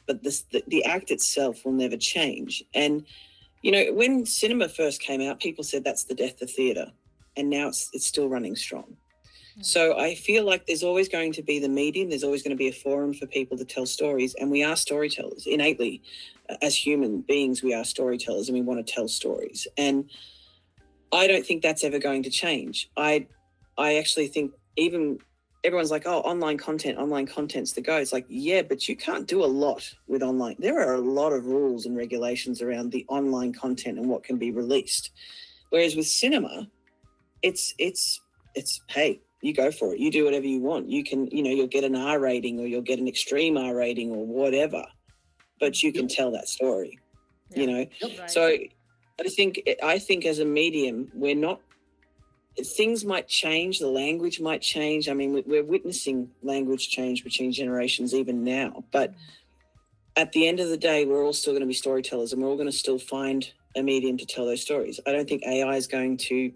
but the act itself will never change. And, when cinema first came out, people said that's the death of theatre. And now it's still running strong. Mm. So I feel like there's always going to be the medium. There's always going to be a forum for people to tell stories. And we are storytellers. Innately, as human beings, we are storytellers, and we want to tell stories. And I don't think that's ever going to change. I actually think, even everyone's like, oh, online content's the go. It's like, yeah, but you can't do a lot with online. There are a lot of rules and regulations around the online content and what can be released. Whereas with cinema, it's hey, you go for it. You do whatever you want. You can, you'll get an R rating, or you'll get an extreme R rating, or whatever, but you can tell that story, Right. So I think as a medium, things might change, the language might change. I mean, we're witnessing language change between generations even now. But at the end of the day, we're all still going to be storytellers, and we're all going to still find a medium to tell those stories. I don't think AI is going to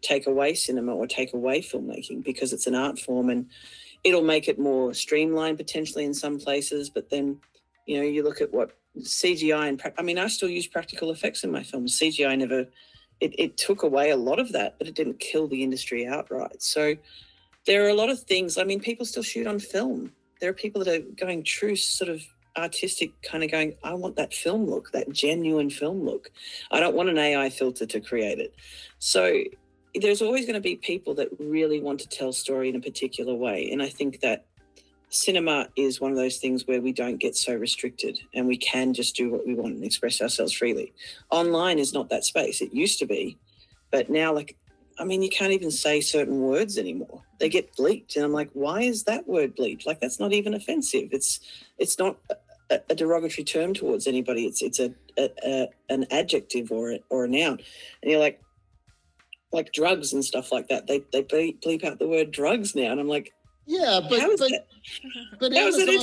take away cinema or take away filmmaking, because it's an art form, and it'll make it more streamlined potentially in some places. But then, you look at what CGI and I still use practical effects in my films. CGI never... It took away a lot of that, but it didn't kill the industry outright. So there are a lot of things. I mean, people still shoot on film. There are people that are going true sort of artistic, kind of going, I want that film look, that genuine film look. I don't want an AI filter to create it. So there's always going to be people that really want to tell story in a particular way. And I think that cinema is one of those things where we don't get so restricted, and we can just do what we want and express ourselves freely. Online is not that space. It used to be, but now, you can't even say certain words anymore. They get bleeped, and I'm like, why is that word bleeped? Like, that's not even offensive. It's not a derogatory term towards anybody. It's an adjective or a noun. And you're like drugs and stuff like that. They bleep out the word drugs now, and I'm like, yeah, but Amazon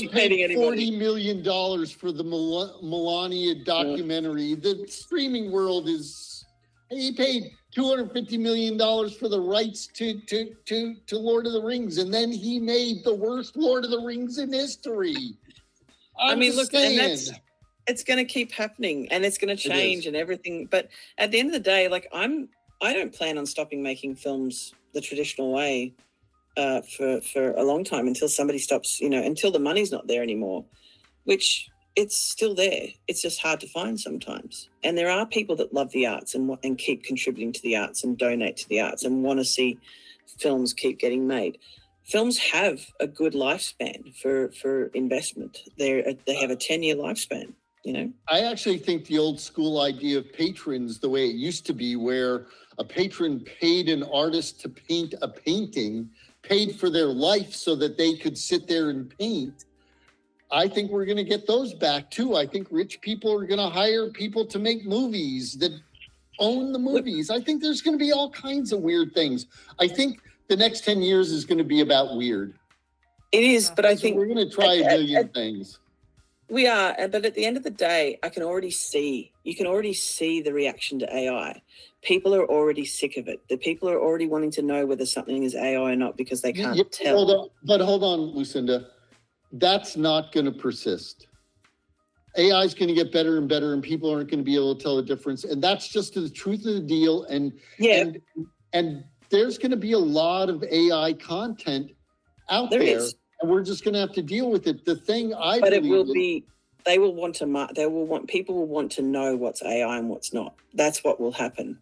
paid $40 million for the Melania documentary. The streaming world he paid $250 million for the rights to Lord of the Rings, and then he made the worst Lord of the Rings in history. And it's going to keep happening, and it's going to change and everything. But at the end of the day, I don't plan on stopping making films the traditional way for a long time, until somebody stops, until the money's not there anymore, which it's still there. It's just hard to find sometimes. And there are people that love the arts and keep contributing to the arts and donate to the arts and want to see films keep getting made. Films have a good lifespan for investment. They have a 10-year lifespan, I actually think the old school idea of patrons, the way it used to be, where a patron paid an artist to paint a painting, paid for their life so that they could sit there and paint. I think we're going to get those back too. I think rich people are going to hire people to make movies that own the movies. I think there's going to be all kinds of weird things. I think the next 10 years is going to be about weird. It is, but I think we're going to try a million things. We are, but at the end of the day, you can already see the reaction to AI. People are already sick of it. The people are already wanting to know whether something is AI or not because they can't tell. Hold on, Lucinda. That's not going to persist. AI is going to get better and better, and people aren't going to be able to tell the difference. And that's just the truth of the deal. And there's going to be a lot of AI content out there. And we're just going to have to deal with it. The thing people will want to know what's AI and what's not. That's what will happen.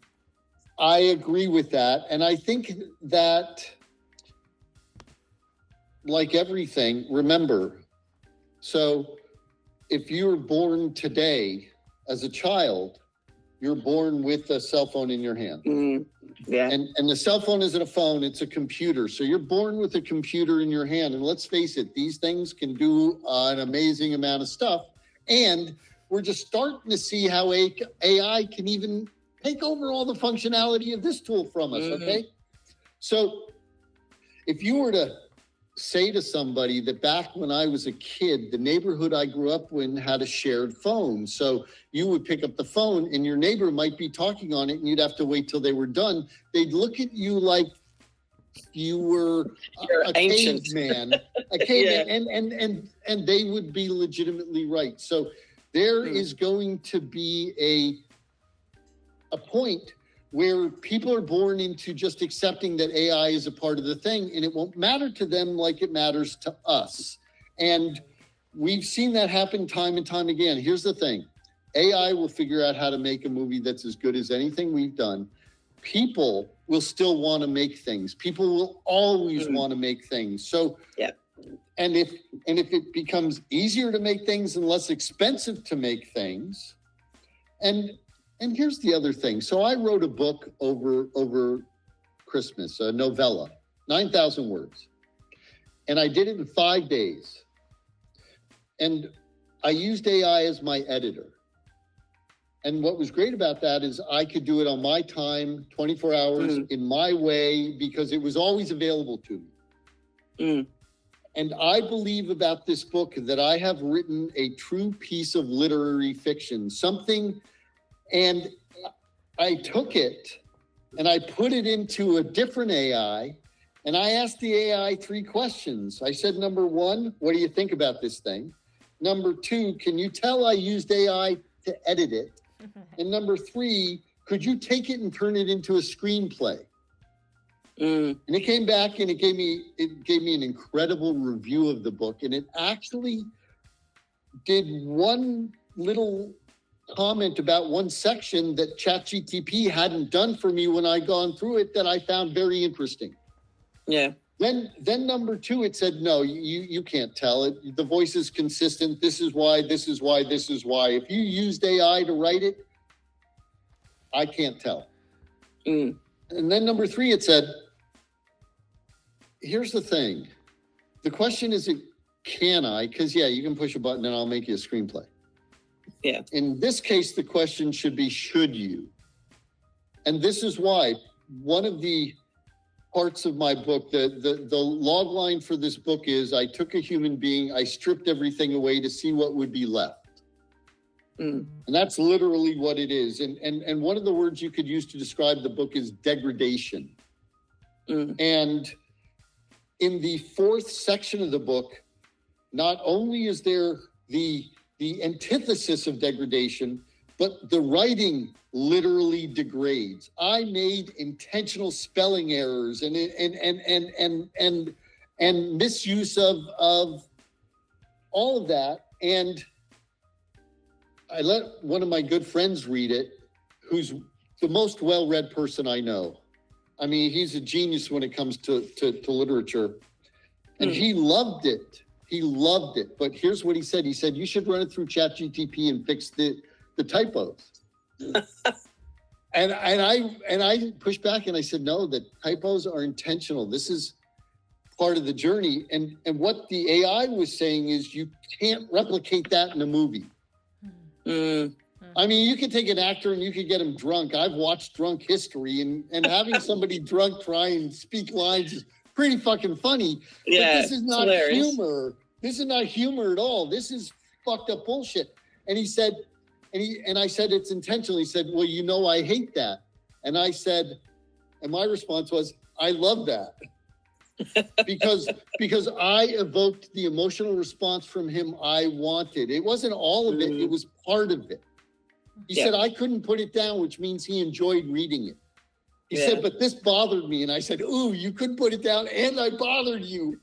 I agree with that. And I think that, like everything, remember, so if you're born today as a child, you're born with a cell phone in your hand. Mm-hmm. Yeah. And the cell phone isn't a phone, it's a computer. So you're born with a computer in your hand. And let's face it, these things can do an amazing amount of stuff. And we're just starting to see how AI can even take over all the functionality of this tool from us, okay? So if you were to say to somebody that back when I was a kid, the neighborhood I grew up in had a shared phone. So you would pick up the phone and your neighbor might be talking on it and you'd have to wait till they were done. They'd look at you like you were a caveman, and they would be legitimately right. So there is going to be a point where people are born into just accepting that AI is a part of the thing, and it won't matter to them like it matters to us. And we've seen that happen time and time again. Here's the thing. AI will figure out how to make a movie that's as good as anything we've done. People will still want to make things. People will always want to make things. So, and if it becomes easier to make things and less expensive to make things, and here's the other thing. So I wrote a book over Christmas, a novella, 9,000 words. And I did it in 5 days. And I used AI as my editor. And what was great about that is I could do it on my time, 24 hours, in my way, because it was always available to me. And I believe about this book that I have written a true piece of literary fiction, and I took it and I put it into a different AI and I asked the AI 3 questions. I said, number 1, what do you think about this thing? Number 2, can you tell I used AI to edit it? And number 3, could you take it and turn it into a screenplay? And it came back and it gave me an incredible review of the book. And it actually did one little comment about one section that ChatGPT hadn't done for me when I'd gone through it that I found very interesting. Yeah. Then number 2, it said, no, you can't tell it. The voice is consistent. This is why, this is why, this is why. If you used AI to write it, I can't tell. And then number 3, it said, here's the thing. The question isn't, can I? Because, you can push a button and I'll make you a screenplay. Yeah. In this case, the question should be, should you? And this is why one of the parts of my book, the log line for this book is I took a human being, I stripped everything away to see what would be left. And that's literally what it is. And one of the words you could use to describe the book is degradation. And in the 4th section of the book, not only is there the antithesis of degradation, but the writing literally degrades. I made intentional spelling errors and misuse of all of that. And I let one of my good friends read it, who's the most well-read person I know. I mean, he's a genius when it comes to literature. And he loved it. He loved it. But here's what he said. He said, you should run it through ChatGPT and fix the typos. and I pushed back and I said, no, the typos are intentional. This is part of the journey. And what the AI was saying is you can't replicate that in a movie. I mean, you could take an actor and you could get him drunk. I've watched Drunk History, and having somebody drunk try and speak lines is pretty fucking funny. Yeah, but this is not hilarious. humor. This is not humor at all. This is fucked up bullshit. And he said, and I said, it's intentional. He said, well, you know, I hate that. And I said, and my response was, I love that. because I evoked the emotional response from him I wanted. It wasn't all of it. It was part of it. He said, I couldn't put it down, which means he enjoyed reading it. He said, but this bothered me. And I said, ooh, you couldn't put it down and I bothered you.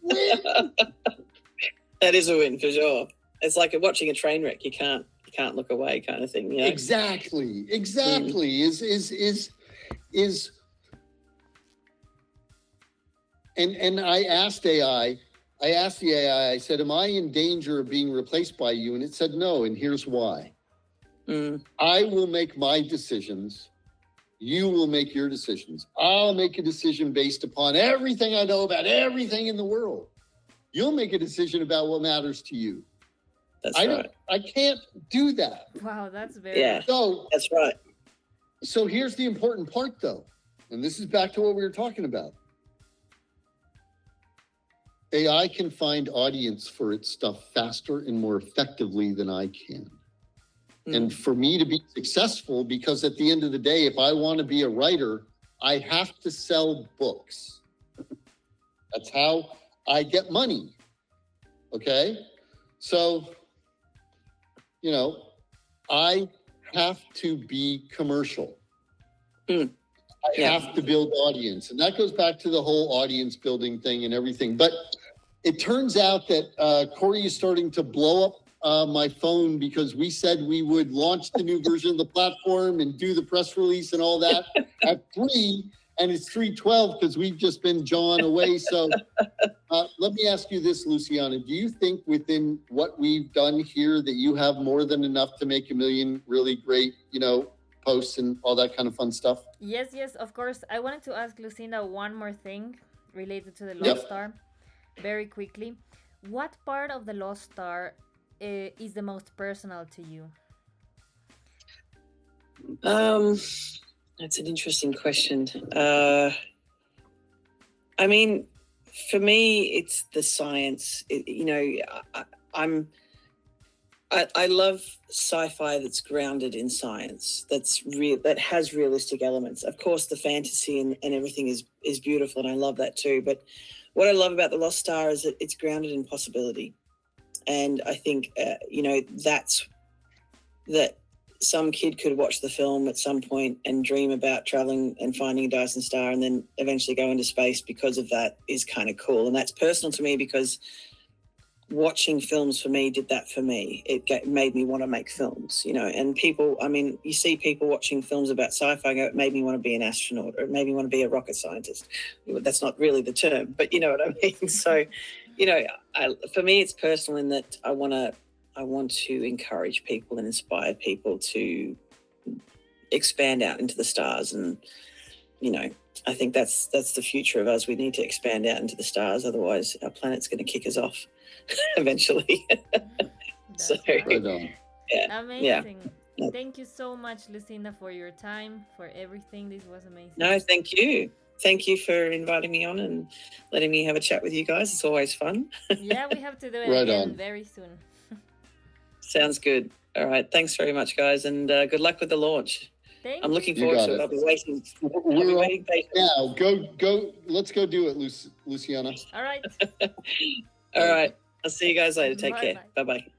That is a win for sure. It's like watching a train wreck. You can't look away kind of thing. You know? Exactly. And I asked the AI, I said, am I in danger of being replaced by you? And it said, no. And here's why. I will make my decisions. You will make your decisions. I'll make a decision based upon everything I know about everything in the world. You'll make a decision about what matters to you. I can't do that. Wow, that's very... So that's right. So here's the important part, though. And this is back to what we were talking about. AI can find audience for its stuff faster and more effectively than I can. And for me to be successful, because at the end of the day, if I want to be a writer, I have to sell books. That's how I get money. Okay? So, you know, I have to be commercial. I have to build audience. And that goes back to the whole audience building thing and everything. But it turns out that Corey is starting to blow up my phone because we said we would launch the new version of the platform and do the press release and all that at 3, and it's 3:12 because we've just been jawing away. So let me ask you this, Luciana. Do you think within what we've done here that you have more than enough to make 1 million really great, you know, posts and all that kind of fun stuff? Yes, of course. I wanted to ask Lucinda one more thing related to the Lost Star very quickly. What part of the Lost Star is the most personal to you? That's an interesting question. I mean, for me, it's the science. I love sci-fi that's grounded in science. That has realistic elements. Of course, the fantasy and everything is beautiful, and I love that too. But what I love about the Lost Star is that it's grounded in possibility. And I think, that some kid could watch the film at some point and dream about traveling and finding a Dyson star and then eventually go into space because of that is kind of cool. And that's personal to me because watching films for me did that for me. It made me want to make films, you know, and people, I mean, you see people watching films about sci-fi go, it made me want to be an astronaut or it made me want to be a rocket scientist. That's not really the term, but you know what I mean? So, you know, for me, it's personal in that I want to encourage people and inspire people to expand out into the stars. And, you know, I think that's the future of us. We need to expand out into the stars. Otherwise, our planet's going to kick us off eventually. So, right on. Yeah. Amazing. Yeah. Thank you so much, Lucinda, for your time, for everything. This was amazing. No, thank you. Thank you for inviting me on and letting me have a chat with you guys. It's always fun. Yeah, we have to do it Right again on. very soon. Sounds good. All right. Thanks very much, guys. And good luck with the launch. I'm looking You forward got to it. it. I'll be waiting. We're on patiently. now. Go. Let's go do it, Luciana. All right. All right. I'll see you guys later. Take care. Bye-bye. Bye-bye.